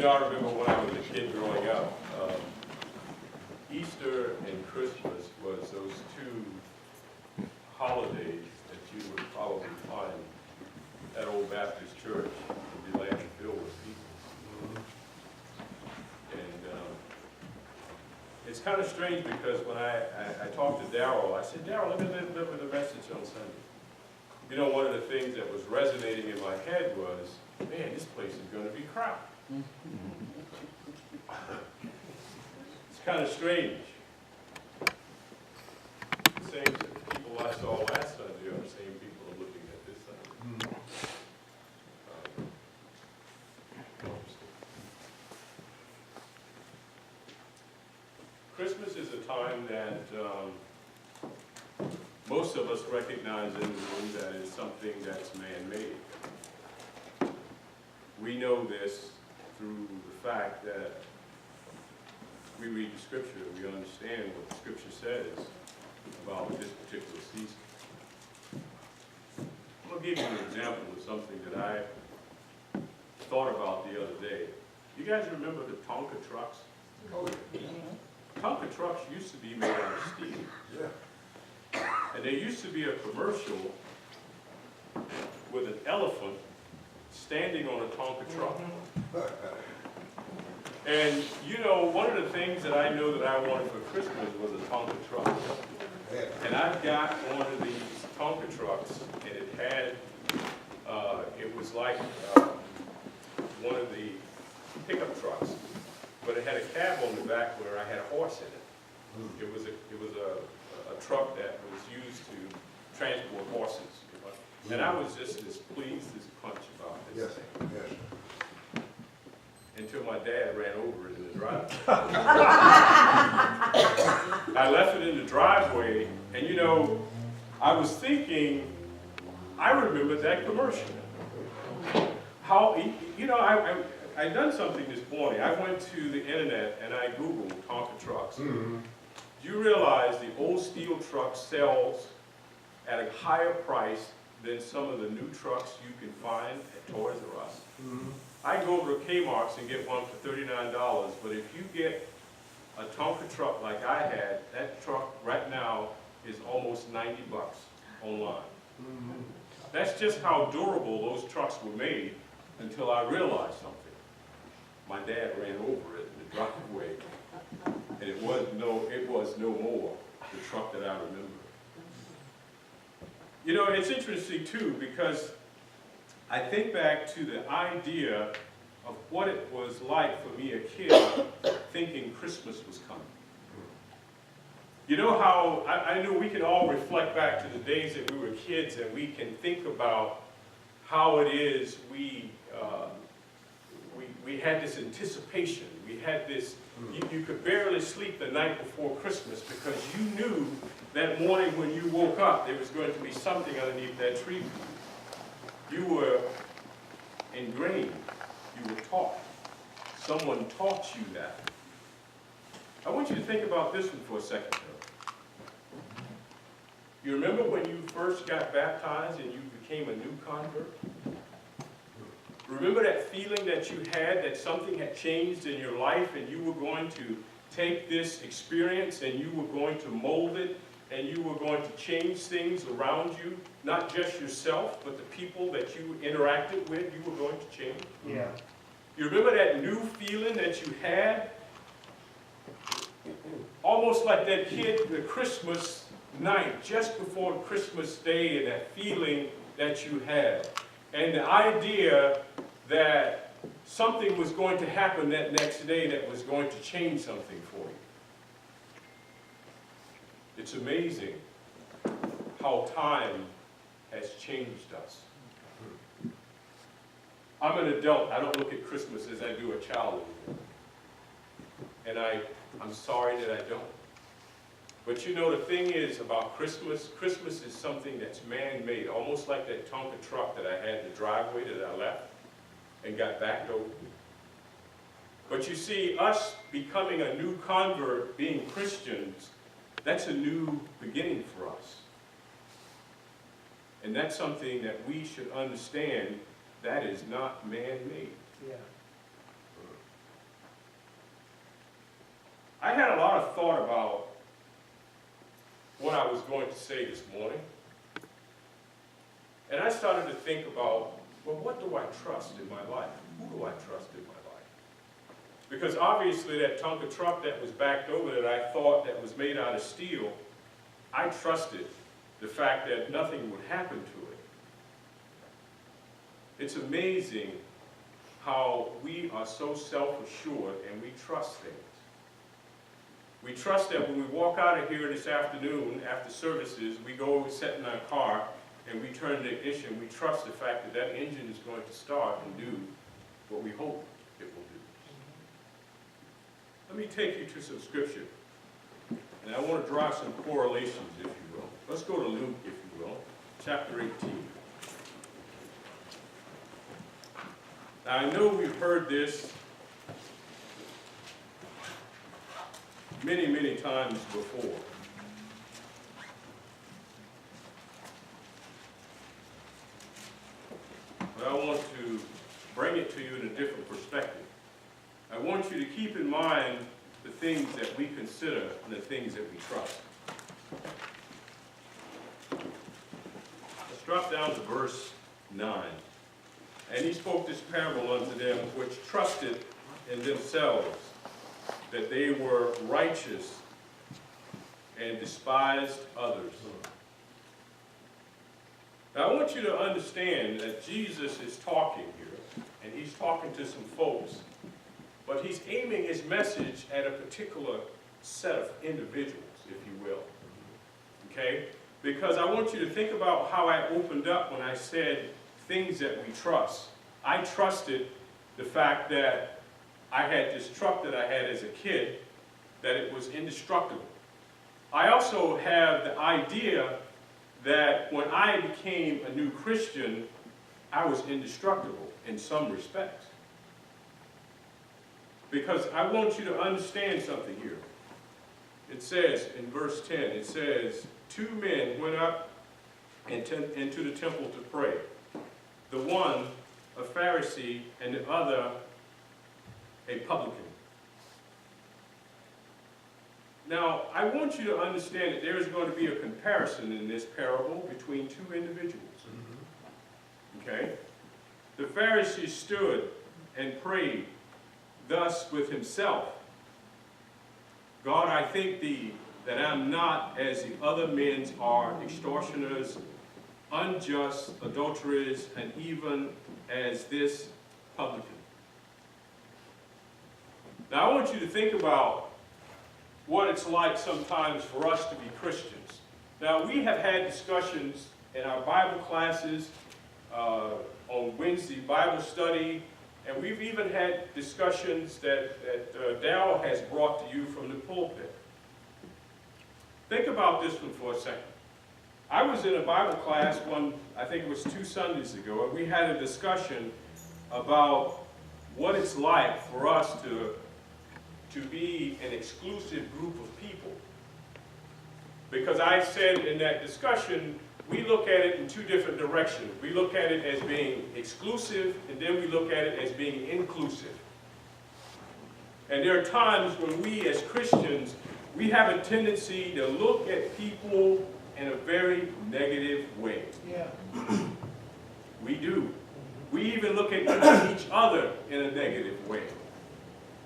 You know, I remember when I was a kid growing up, Easter and Christmas was those two holidays that you would probably find at Old Baptist Church would be land filled with people. And it's kind of strange because when I talked to Darrell, I said, Darrell, let me deliver the message on Sunday. You know, one of the things that was resonating in my head was, man, this place is going to be crowded. It's kind of strange. The same people I saw last Sunday are the same people I'm looking at this Sunday. Christmas is a time that most of us recognize in the room that it's something that's man-made. We know this through the fact that we read the Scripture, we understand what the Scripture says about this particular season. I'm going to give you an example of something that I thought about the other day. You guys remember the Tonka trucks? Oh, yeah. Tonka trucks used to be made out of steel. Yeah. And there used to be a commercial with an elephant standing on a Tonka truck. And you know, one of the things that I know that I wanted for Christmas was a Tonka truck. And I've got one of these Tonka trucks, and it had, it was like one of the pickup trucks, but it had a cab on the back where I had a horse in it. It was a truck that was used to transport horses. And I was just as pleased as punch about this thing. Yes. Until my dad ran over it in the driveway. I left it in the driveway, and you know, I was thinking, I remembered that commercial. How, you know, I done something this morning. I went to the internet and I Googled Tonka trucks. Mm-hmm. Do you realize the old steel truck sells at a higher price than some of the new trucks you can find at Toys R Us? Mm-hmm. I go over to Kmart's and get one for $39, but if you get a Tonka truck like I had, that truck right now is almost $90 online. Mm-hmm. That's just how durable those trucks were made until I realized something. My dad ran over it in the driveway, and it was no more the truck that I remember. You know, it's interesting too, because I think back to the idea of what it was like for me, a kid, thinking Christmas was coming. You know how, I know we can all reflect back to the days that we were kids, and we can think about how it is we had this anticipation. We had this, you could barely sleep the night before Christmas because you knew that morning when you woke up there was going to be something underneath that tree. You were ingrained. You were taught. Someone taught you that. I want you to think about this one for a second, though. You remember when you first got baptized and you became a new convert? Remember that feeling that you had that something had changed in your life and you were going to take this experience and you were going to mold it and you were going to change things around you, not just yourself, but the people that you interacted with, you were going to change? Yeah. You remember that new feeling that you had? Almost like that kid, the Christmas night, just before Christmas Day, and that feeling that you had. And the idea that something was going to happen that next day that was going to change something for you. It's amazing how time has changed us. I'm an adult. I don't look at Christmas as I do a child anymore. And I'm sorry that I don't. But you know, the thing is about Christmas, Christmas is something that's man-made, almost like that Tonka truck that I had in the driveway that I left and got backed over. But you see, us becoming a new convert, being Christians, that's a new beginning for us. And that's something that we should understand that is not man-made. Yeah. thought about what I was going to say this morning. And I started to think about, well, what do I trust in my life? Who do I trust in my life? Because obviously that Tonka truck that was backed over that I thought that was made out of steel, I trusted the fact that nothing would happen to it. It's amazing how we are so self-assured and we trust things. We trust that when we walk out of here this afternoon after services, we go sit in our car and we turn the ignition. We trust the fact that that engine is going to start and do what we hope it will do. Let me take you to some scripture. And I want to draw some correlations, if you will. Let's go to Luke, if you will, chapter 18. Now, I know we've heard this many, many times before. But I want to bring it to you in a different perspective. I want you to keep in mind the things that we consider and the things that we trust. Let's drop down to verse 9. And he spoke this parable unto them which trusted in themselves that they were righteous and despised others. Now I want you to understand that Jesus is talking here, and he's talking to some folks, but he's aiming his message at a particular set of individuals, if you will. Okay? Because I want you to think about how I opened up when I said things that we trust. I trusted the fact that I had this truck that I had as a kid, that it was indestructible. I also have the idea that when I became a new Christian, I was indestructible in some respects. Because I want you to understand something here. It says in verse 10, it says, 2 men went up into the temple to pray. The one a Pharisee and the other a publican. Now, I want you to understand that there is going to be a comparison in this parable between 2 individuals. Okay? The Pharisee stood and prayed thus with himself, God, I thank thee that I'm not as the other men are, extortioners, unjust, adulterers, and even as this publican. Now I want you to think about what it's like sometimes for us to be Christians. Now we have had discussions in our Bible classes, on Wednesday Bible study, and we've even had discussions that Dal has brought to you from the pulpit. Think about this one for a second. I was in a Bible class I think it was 2 Sundays ago, and we had a discussion about what it's like for us to be an exclusive group of people. Because I said in that discussion, we look at it in 2 different directions. We look at it as being exclusive, and then we look at it as being inclusive. And there are times when we as Christians, we have a tendency to look at people in a very negative way. Yeah. We do. We even look at each other in a negative way.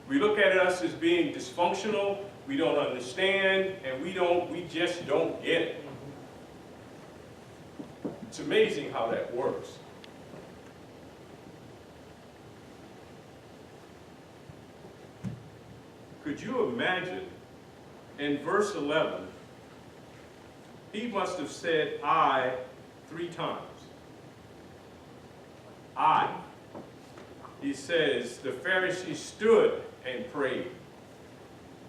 We look at us as being dysfunctional, we don't understand, and we just don't get it. It's amazing how that works. Could you imagine in verse 11, he must have said I 3 times. I. He says, the Pharisee stood and prayed,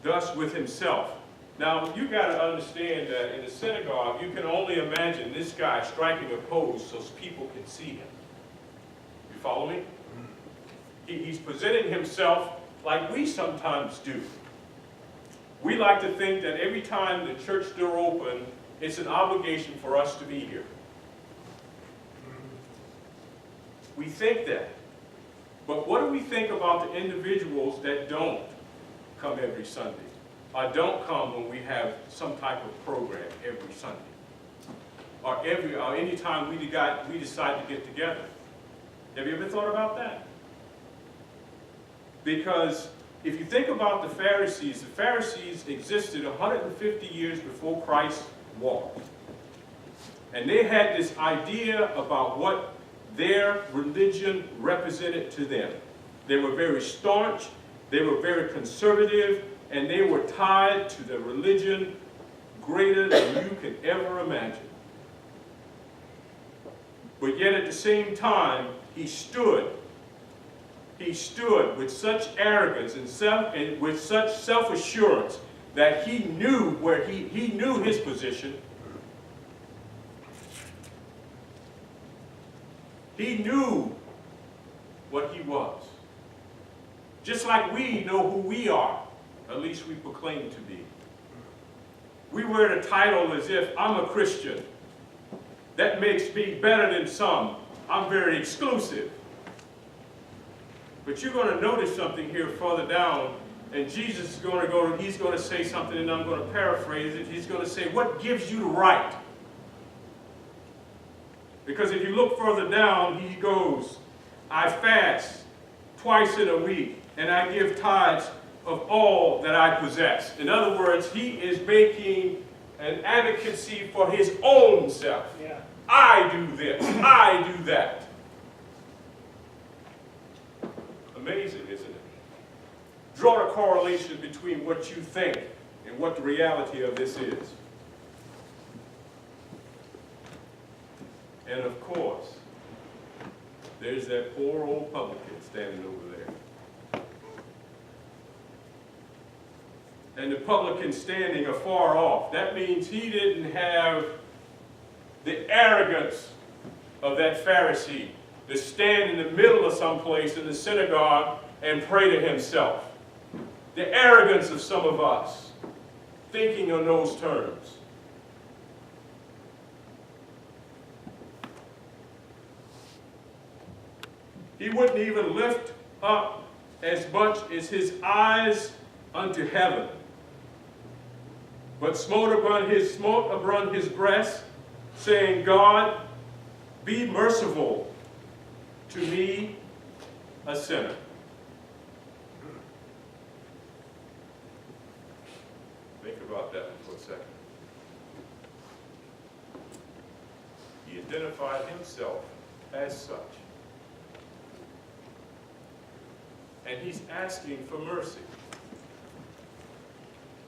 thus with himself. Now, you got to understand that in the synagogue, you can only imagine this guy striking a pose so people can see him. You follow me? He's presenting himself like we sometimes do. We like to think that every time the church door opens, it's an obligation for us to be here. We think that. But what do we think about the individuals that don't come every Sunday? don't come when we have some type of program every Sunday, or any time we decide to get together. Have you ever thought about that? Because if you think about the Pharisees existed 150 years before Christ walked. And they had this idea about what their religion represented to them. They were very staunch, they were very conservative, and they were tied to the religion greater than you could ever imagine. But yet at the same time, he stood with such arrogance and with such self-assurance that he knew where he knew his position. He knew what he was. Just like we know who we are, at least we proclaim to be. We wear the title as if I'm a Christian. That makes me better than some. I'm very exclusive. But you're going to notice something here further down, and Jesus is going to he's going to say something, and I'm going to paraphrase it. He's going to say, what gives you the right? Because if you look further down, he goes, I fast twice in a week, and I give tithes of all that I possess. In other words, he is making an advocacy for his own self. Yeah. I do this, I do that. Amazing, isn't it? Draw the correlation between what you think and what the reality of this is. And of course, there's that poor old publican standing over there. And the publican standing afar off. That means he didn't have the arrogance of that Pharisee to stand in the middle of some place in the synagogue and pray to himself. The arrogance of some of us, thinking on those terms. He wouldn't even lift up as much as his eyes unto heaven, but smote upon his breast, saying, God, be merciful to me, a sinner. Think about that for a second. He identified himself as such. And he's asking for mercy.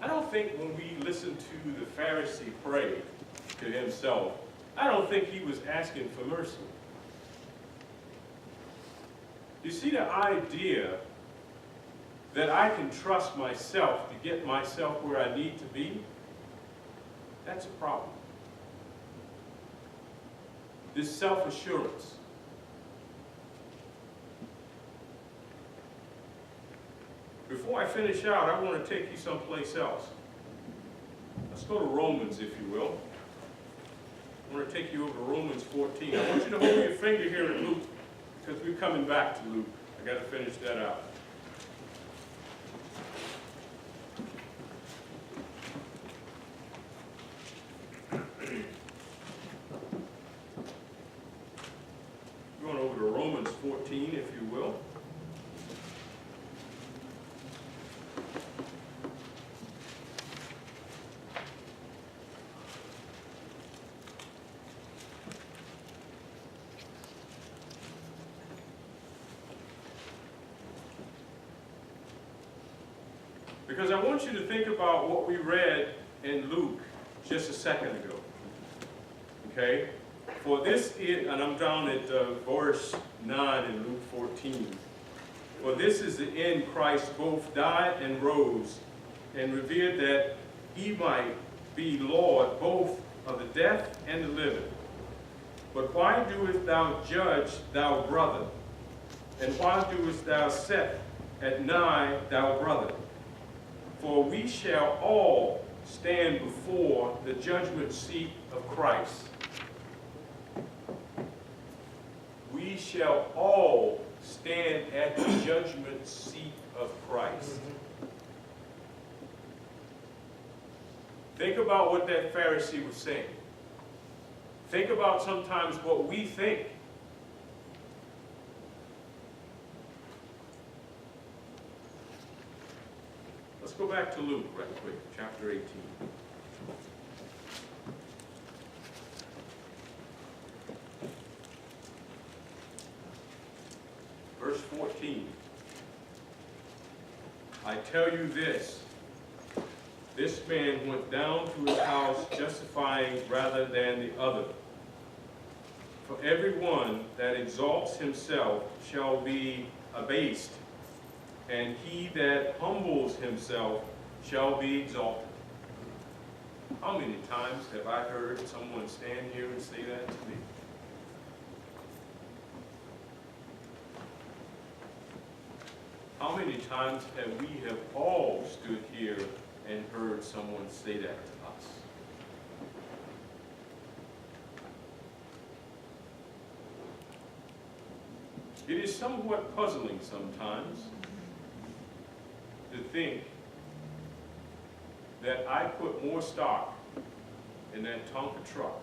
I don't think when we listen to the Pharisee pray to himself, I don't think he was asking for mercy. You see the idea that I can trust myself to get myself where I need to be? That's a problem. This self-assurance. Before I finish out, I want to take you someplace else. Let's go to Romans, if you will. I want to take you over to Romans 14. I want you to hold your finger here at Luke, because we're coming back to Luke. I got to finish that out. Going over to Romans 14, if you will. Because I want you to think about what we read in Luke just a second ago. Okay? For this is, and I'm down at verse 9 in Luke 14. For this is the end Christ both died and rose, and revealed that he might be Lord both of the deaf and the living. But why doest thou judge thou brother? And why doest thou set at nigh thou brother? For we shall all stand before the judgment seat of Christ. We shall all stand at the judgment seat of Christ. Think about what that Pharisee was saying. Think about sometimes what we think. Let's go back to Luke right quick, chapter 18. Verse 14. I tell you this man went down to his house justifying rather than the other. For everyone that exalts himself shall be abased, and he that humbles himself shall be exalted. How many times have I heard someone stand here and say that to me? How many times have we all stood here and heard someone say that to us? It is somewhat puzzling sometimes to think that I put more stock in that Tonka truck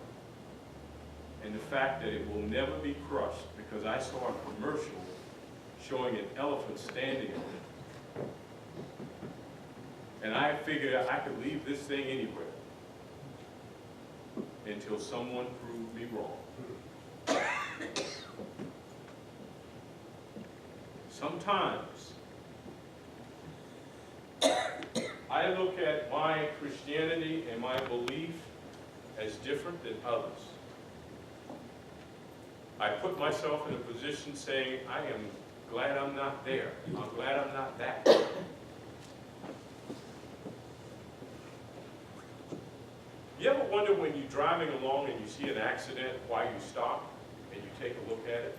and the fact that it will never be crushed because I saw a commercial showing an elephant standing on it. And I figured I could leave this thing anywhere until someone proved me wrong. Sometimes I look at my Christianity and my belief as different than others. I put myself in a position saying, I am glad I'm not there. I'm glad I'm not that. You ever wonder when you're driving along and you see an accident, why you stop and you take a look at it?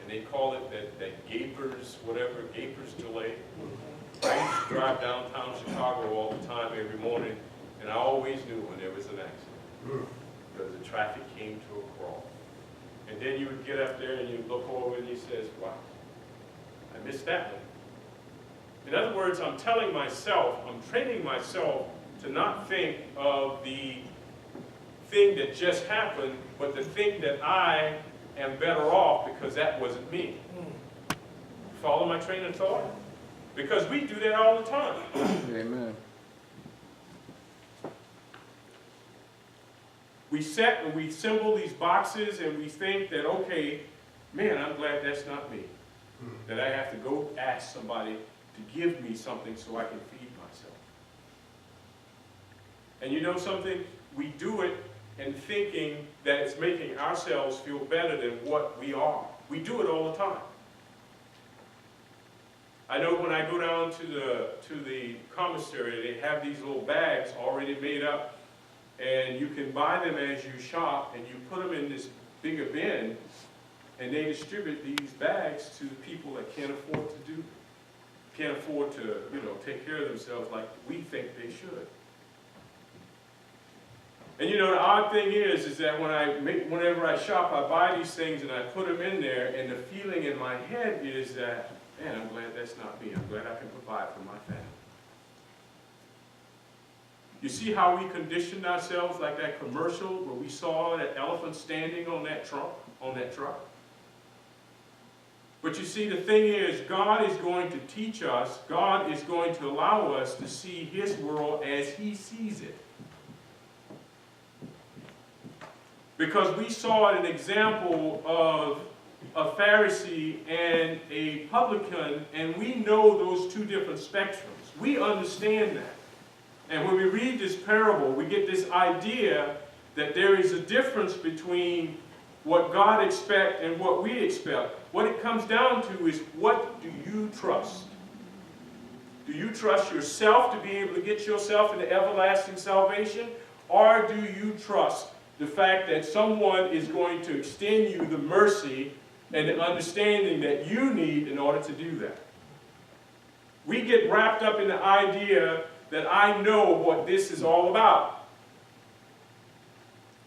And they call it that Gapers, whatever, Gapers delay. I used to drive downtown Chicago all the time every morning, and I always knew when there was an accident because the traffic came to a crawl. And then you would get up there and you look over and you says, wow, I missed that one. In other words, I'm telling myself, I'm training myself to not think of the thing that just happened, but the thing that I am better off because that wasn't me. Follow my train of thought? Because we do that all the time. Amen. We set and we symbol these boxes and we think that, okay, man, I'm glad that's not me. That I have to go ask somebody to give me something so I can feed myself. And you know something? We do it in thinking that it's making ourselves feel better than what we are. We do it all the time. I know when I go down to the commissary, they have these little bags already made up, and you can buy them as you shop, and you put them in this bigger bin, and they distribute these bags to people that can't afford to take care of themselves like we think they should. And the odd thing is that whenever I shop, I buy these things and I put them in there, and the feeling in my head is that, man, I'm glad that's not me. I'm glad I can provide for my family. You see how we conditioned ourselves like that commercial where we saw that elephant standing on that truck? But you see, the thing is, God is going to teach us, God is going to allow us to see His world as He sees it. Because we saw an example of a Pharisee and a publican, and we know those two different spectrums. We understand that. And when we read this parable, we get this idea that there is a difference between what God expects and what we expect. What it comes down to is, what do you trust? Do you trust yourself to be able to get yourself into everlasting salvation? Or do you trust the fact that someone is going to extend you the mercy and the understanding that you need in order to do that? We get wrapped up in the idea that I know what this is all about.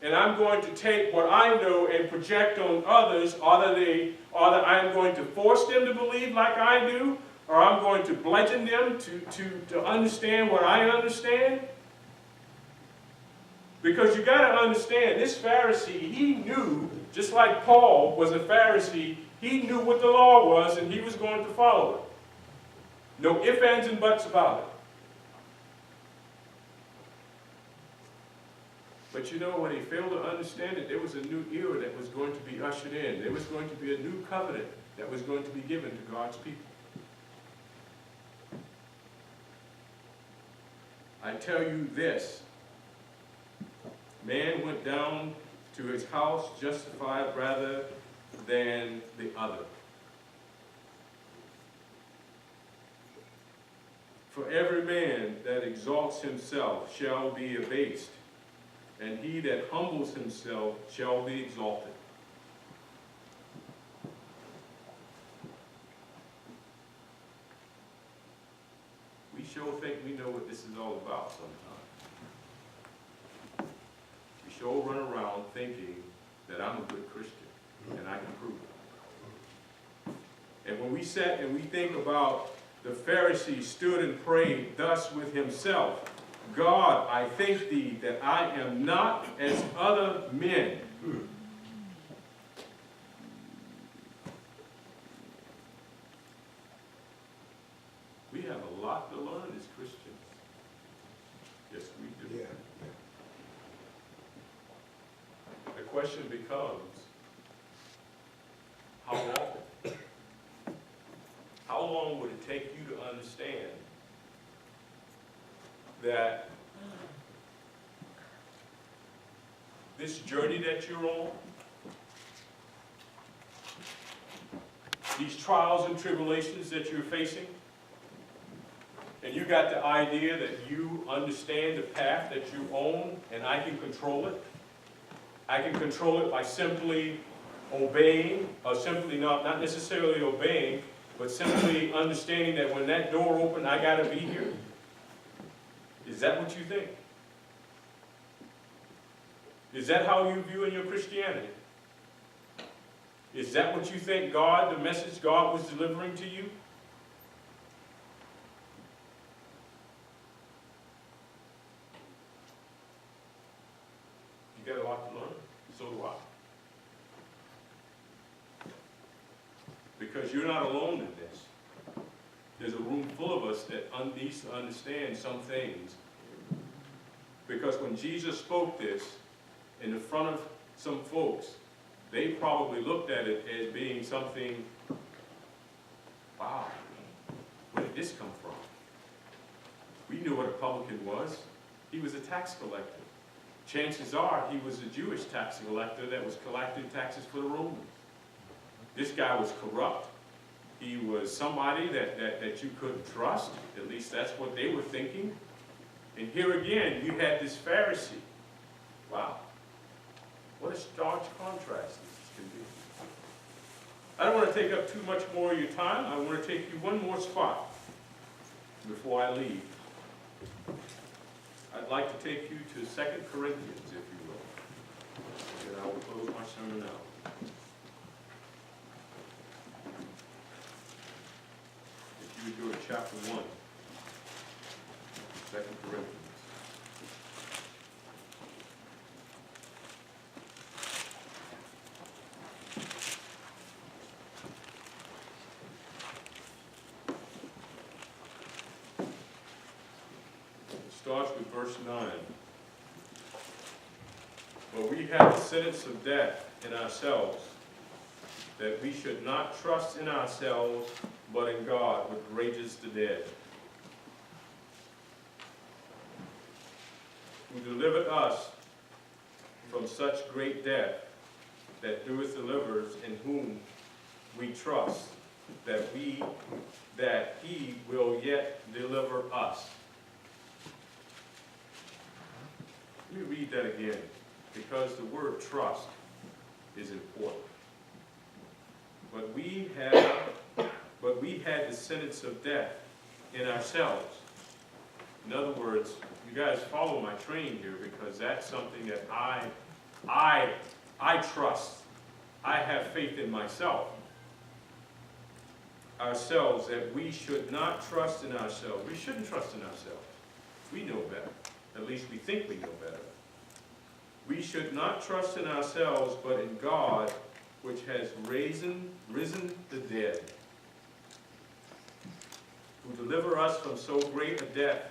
And I'm going to take what I know and project on others, either I'm going to force them to believe like I do, or I'm going to bludgeon them to understand what I understand. Because you got to understand, this Pharisee, he knew, just like Paul was a Pharisee, he knew what the law was and he was going to follow it. No ifs, ands, and buts about it. But you know, when he failed to understand it, there was a new era that was going to be ushered in. There was going to be a new covenant that was going to be given to God's people. I tell you this, man went down to his house justified rather than the other. For every man that exalts himself shall be abased, and he that humbles himself shall be exalted. We sure think we know what this is all about sometimes. We sure run around thinking that I'm a good Christian, and I can prove it. And when we sat and we think about the Pharisee stood and prayed thus with himself, God, I thank thee that I am not as other men. We have a lot to learn as Christians. Yes, we do. Yeah. The question becomes, how long? How long would it take you to understand that this journey that you're on, these trials and tribulations that you're facing, and you got the idea that you understand the path that you own and I can control it? I can control it by simply obeying, or simply not necessarily obeying, but simply understanding that when that door opens, I got to be here? Is that what you think? Is that how you view in your Christianity? Is that what you think God, the message God was delivering to you? You got a lot to learn. So do I. Because you're not alone in this. There's a room full of us that needs to understand some things. Because when Jesus spoke this in the front of some folks, they probably looked at it as being something, wow, where did this come from? We knew what a publican was. He was a tax collector. Chances are he was a Jewish tax collector that was collecting taxes for the Romans. This guy was corrupt. He was somebody that you couldn't trust. At least that's what they were thinking. And here again, you had this Pharisee. Wow. What a stark contrast this can be. I don't want to take up too much more of your time. I want to take you one more spot before I leave. I'd like to take you to 2 Corinthians, if you will. And I will close my sermon out. If you would go to chapter 1, 2 Corinthians. Starts with verse 9. For we have the sentence of death in ourselves, that we should not trust in ourselves, but in God, which raises the dead, who delivered us from such great death, that doeth deliver us, in whom we trust, that he will yet deliver us. Let me read that again, because the word trust is important. But we had the sentence of death in ourselves. In other words, you guys follow my train here, because that's something that I trust. I have faith in myself. Ourselves, that we should not trust in ourselves. We shouldn't trust in ourselves. We know better. At least we think we know better. We should not trust in ourselves, but in God, which has risen the dead, who deliver us from so great a death,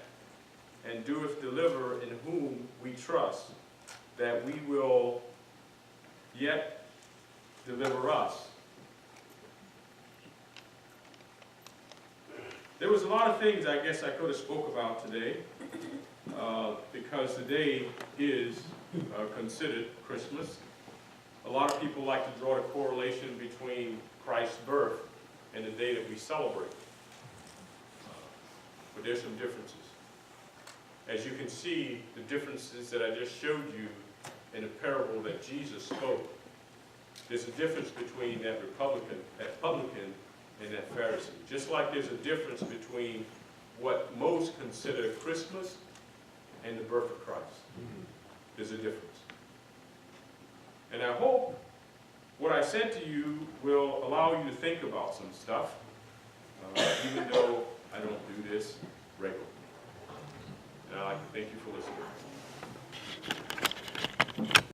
and doeth deliver, in whom we trust, that we will yet deliver us. There was a lot of things I guess I could have spoke about today, because today is considered Christmas. A lot of people like to draw the correlation between Christ's birth and the day that we celebrate. But there's some differences. As you can see, the differences that I just showed you in the parable that Jesus spoke, there's a difference between that publican and that Pharisee. Just like there's a difference between what most consider Christmas and the birth of Christ. There's a difference. And I hope what I said to you will allow you to think about some stuff, even though I don't do this regularly. And I'd like to thank you for listening.